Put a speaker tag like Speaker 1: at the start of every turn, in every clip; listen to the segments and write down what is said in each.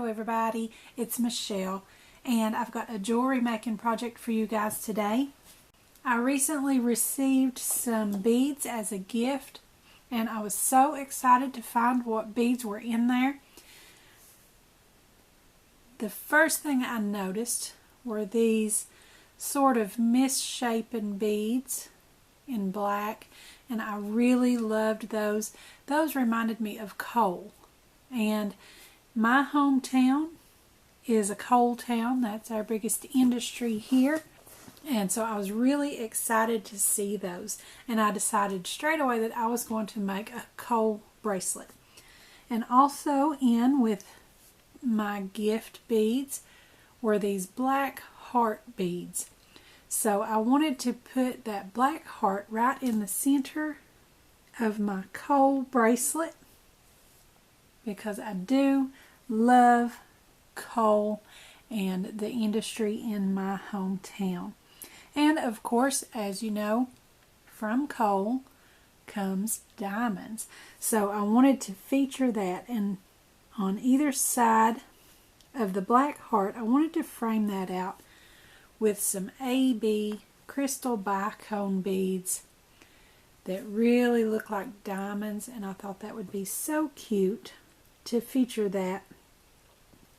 Speaker 1: everybody, it's Michelle and I've got a jewelry making project for you guys today. I recently received some beads as a gift and I was so excited to find what beads were in there. The first thing I noticed were these sort of misshapen beads in black, and I really loved those. Those reminded me of coal, and my hometown is a coal town. That's our biggest industry here, and so I was really excited to see those, and I decided straight away that I was going to make a coal bracelet. And also in with my gift beads were these black heart beads. So I wanted to put that black heart right in the center of my coal bracelet because I do love coal and the industry in my hometown. And of course, as you know, from coal comes diamonds. So I wanted to feature that, and on either side of the black heart, I wanted to frame that out with some AB crystal bicone beads that really look like diamonds, and I thought that would be so cute to feature that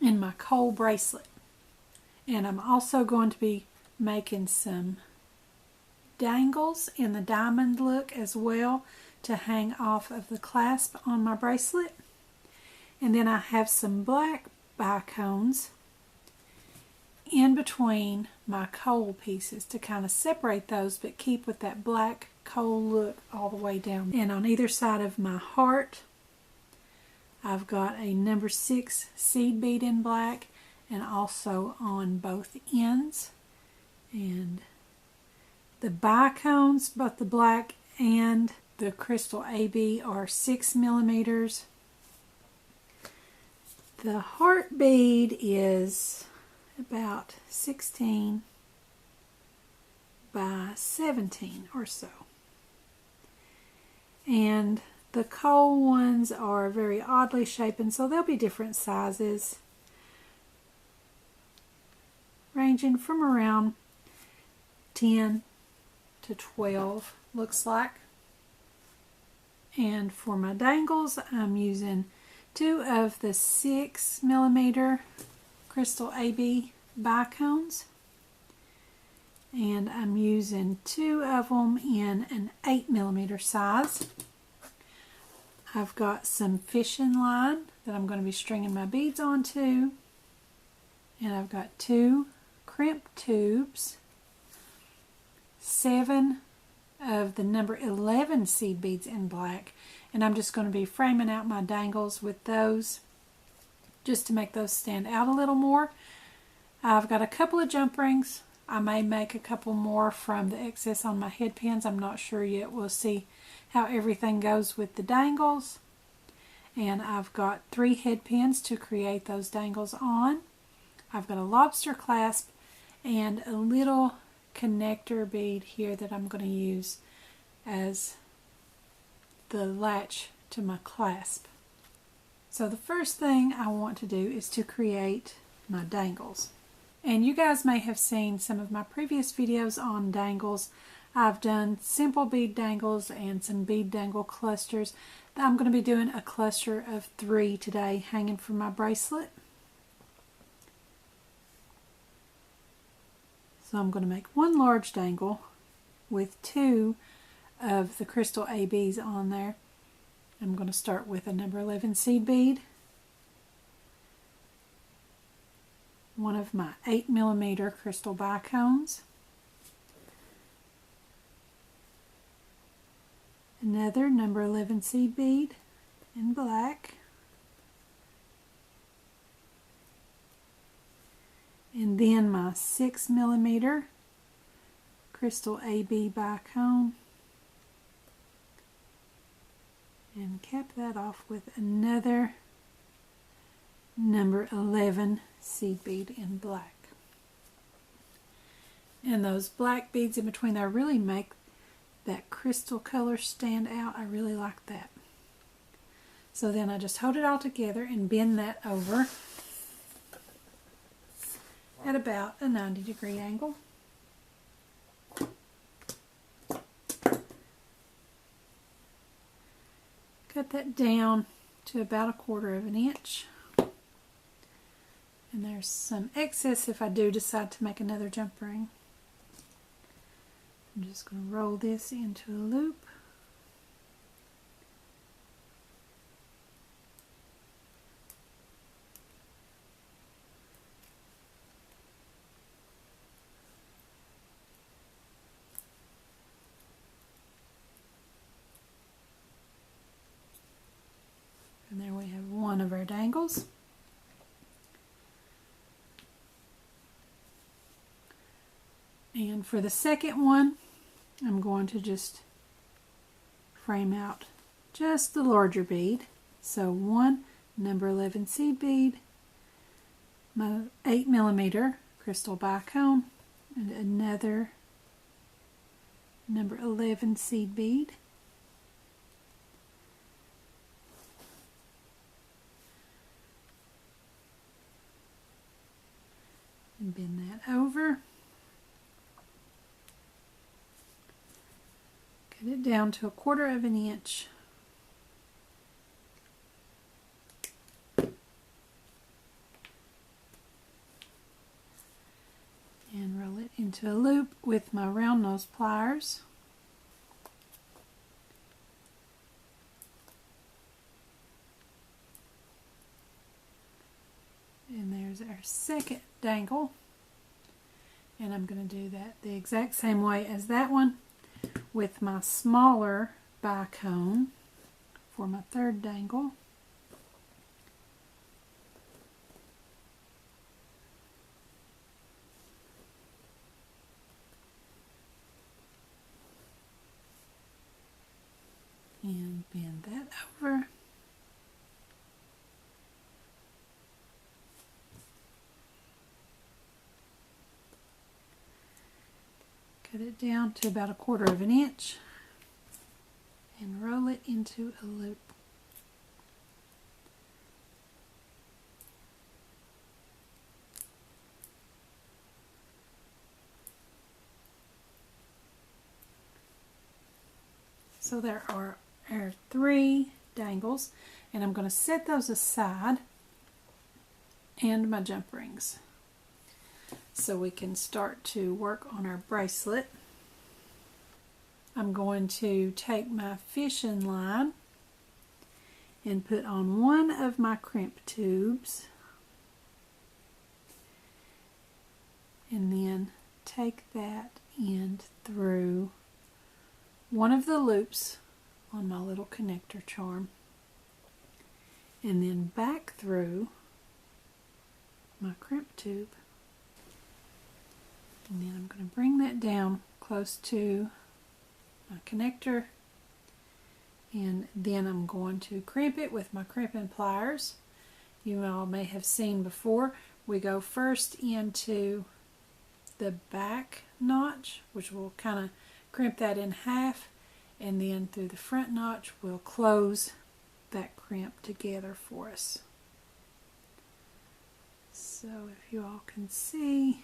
Speaker 1: in my coal bracelet. And I'm also going to be making some dangles in the diamond look as well to hang off of the clasp on my bracelet. And then I have some black bicones in between my coal pieces to kind of separate those but keep with that black coal look all the way down. And on either side of my heart I've got a number 6 seed bead in black, and also on both ends. And the bicones, both the black and the crystal AB, are 6 millimeters. The heart bead is about 16 by 17 or so. And the coal ones are very oddly shaped, and so they'll be different sizes, ranging from around 10 to 12, looks like. And for my dangles, I'm using 2 of the 6 millimeter crystal AB bicones, and I'm using 2 of them in an 8 millimeter size. I've got some fishing line that I'm going to be stringing my beads onto, and I've got 2 crimp tubes, 7 of the number 11 seed beads in black, and I'm just going to be framing out my dangles with those just to make those stand out a little more. I've got a couple of jump rings. I may make a couple more from the excess on my head pins. I'm not sure yet. We'll see how everything goes with the dangles. And I've got 3 head pins to create those dangles on. I've got a lobster clasp and a little connector bead here that I'm going to use as the latch to my clasp. So the first thing I want to do is to create my dangles. And you guys may have seen some of my previous videos on dangles. I've done simple bead dangles and some bead dangle clusters. I'm going to be doing a cluster of 3 today hanging from my bracelet. So I'm going to make 1 large dangle with 2 of the crystal ABs on there. I'm going to start with a number 11 seed bead, 1 of my 8 millimeter crystal bicones, another number 11 seed bead in black, and then my 6 millimeter crystal AB bicone, and cap that off with another number 11 seed bead in black. And those black beads in between there really make that crystal color stand out. I really like that. So then I just hold it all together and bend that over at about a 90-degree angle. Cut that down to about 1/4 of an inch. And there's some excess if I do decide to make another jump ring. I'm just going to roll this into a loop. And there we have one of our dangles. And for the second one, I'm going to just frame out just the larger bead. So one number 11 seed bead, my 8mm crystal bicone, and another number 11 seed bead. And bend that over. Cut it down to 1/4 of an inch. And roll it into a loop with my round nose pliers. And there's our second dangle. And I'm going to do that the exact same way as that one with my smaller bicone for my third dangle. And bend that over. Cut it down to about 1/4 of an inch and roll it into a loop. So there are our 3 dangles, and I'm going to set those aside and my jump rings, so we can start to work on our bracelet. I'm going to take my fishing line and put on one of my crimp tubes, and then take that end through one of the loops on my little connector charm, and then back through my crimp tube. And then I'm going to bring that down close to my connector, and then I'm going to crimp it with my crimping pliers. You all may have seen before, we go first into the back notch, which will kind of crimp that in half, and then through the front notch we'll close that crimp together for us. So if you all can see,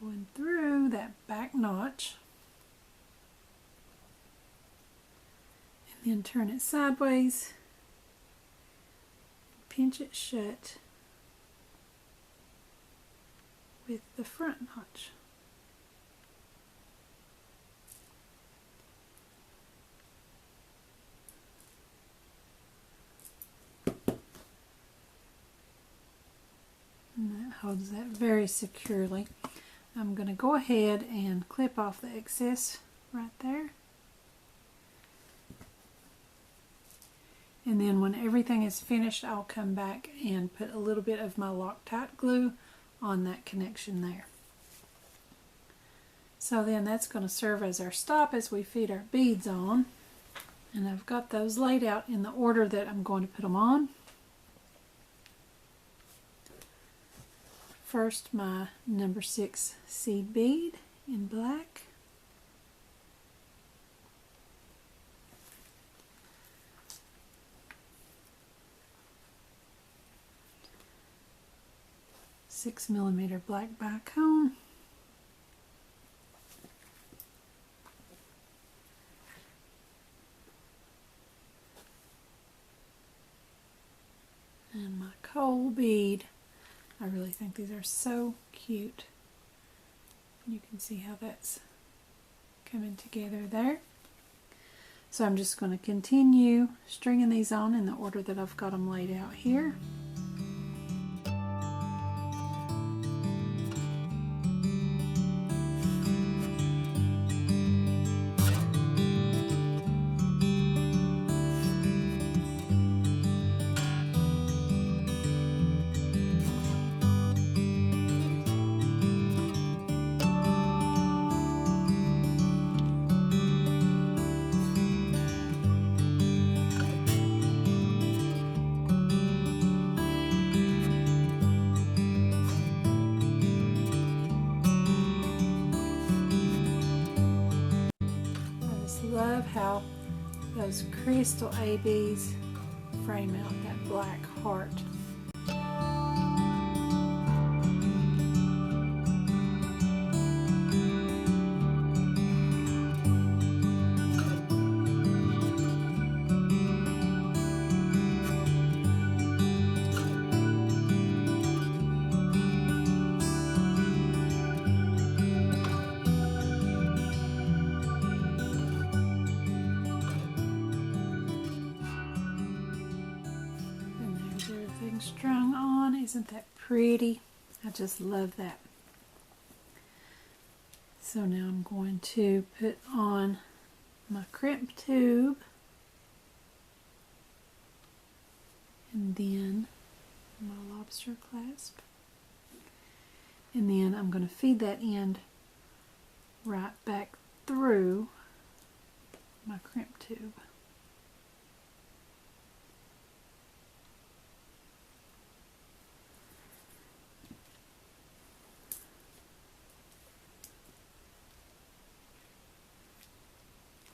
Speaker 1: going through that back notch, and then turn it sideways, pinch it shut with the front notch. And that holds that very securely. I'm going to go ahead and clip off the excess right there. And then when everything is finished, I'll come back and put a little bit of my Loctite glue on that connection there. So then that's going to serve as our stop as we feed our beads on. And I've got those laid out in the order that I'm going to put them on. First, my number 6 seed bead in black. 6mm black bicone. And my coal bead. I really think these are so cute. You can see how that's coming together there. So I'm just going to continue stringing these on in the order that I've got them laid out here. Love how those crystal ABs frame out that black heart. Strung on. Isn't that pretty? I just love that. So now I'm going to put on my crimp tube and then my lobster clasp, and then I'm going to feed that end right back through my crimp tube.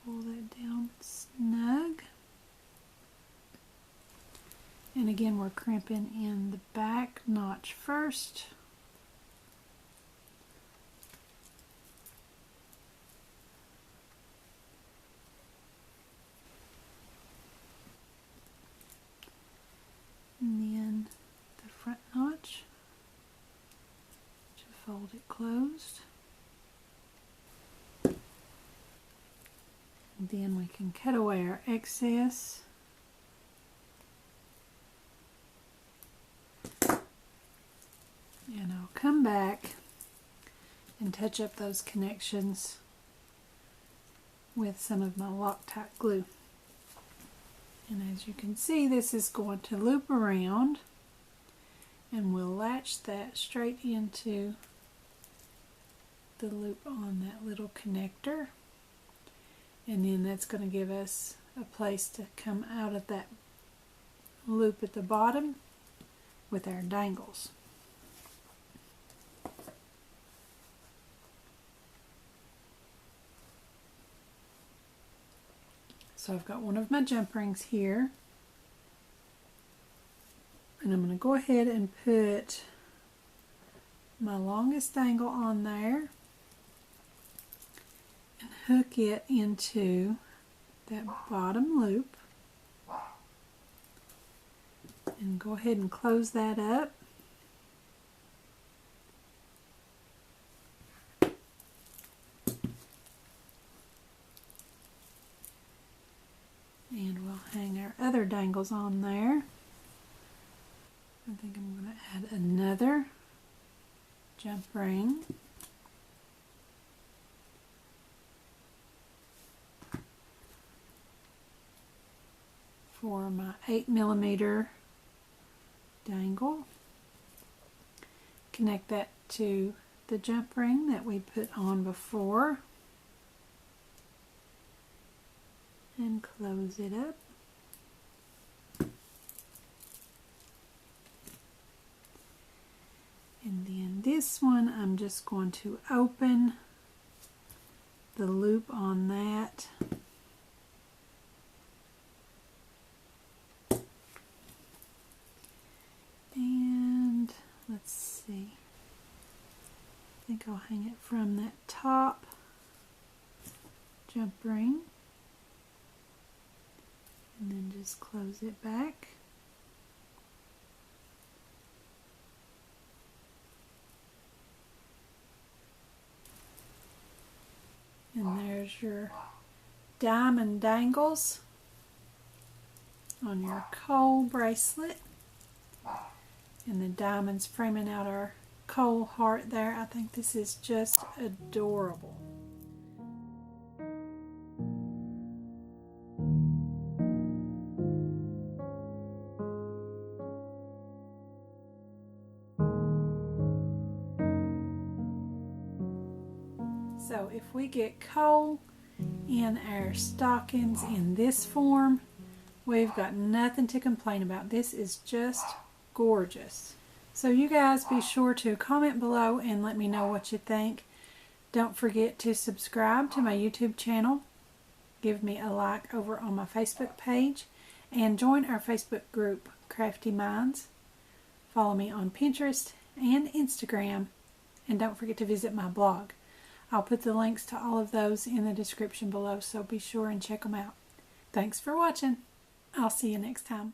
Speaker 1: Pull that down snug. And again, we're crimping in the back notch first. And then the front notch. Just fold it closed. Then we can cut away our excess. And I'll come back and touch up those connections with some of my Loctite glue. And as you can see, this is going to loop around, and we'll latch that straight into the loop on that little connector. And then that's going to give us a place to come out of that loop at the bottom with our dangles. So I've got one of my jump rings here, and I'm going to go ahead and put my longest dangle on there and hook it into that bottom loop, and go ahead and close that up. And we'll hang our other dangles on there. I think I'm going to add another jump ring. For my 8mm dangle. Connect that to the jump ring that we put on before. And close it up. And then this one, I'm just going to open the loop on that. And let's see. I think I'll hang it from that top jump ring. And then just close it back. And there's your diamond dangles on your coal bracelet. And the diamonds framing out our coal heart there. I think this is just adorable. So if we get coal in our stockings in this form, we've got nothing to complain about. This is just gorgeous. So you guys be sure to comment below and let me know what you think. Don't forget to subscribe to my YouTube channel. Give me a like over on my Facebook page. And join our Facebook group, Crafty Minds. Follow me on Pinterest and Instagram. And don't forget to visit my blog. I'll put the links to all of those in the description below, so be sure and check them out. Thanks for watching. I'll see you next time.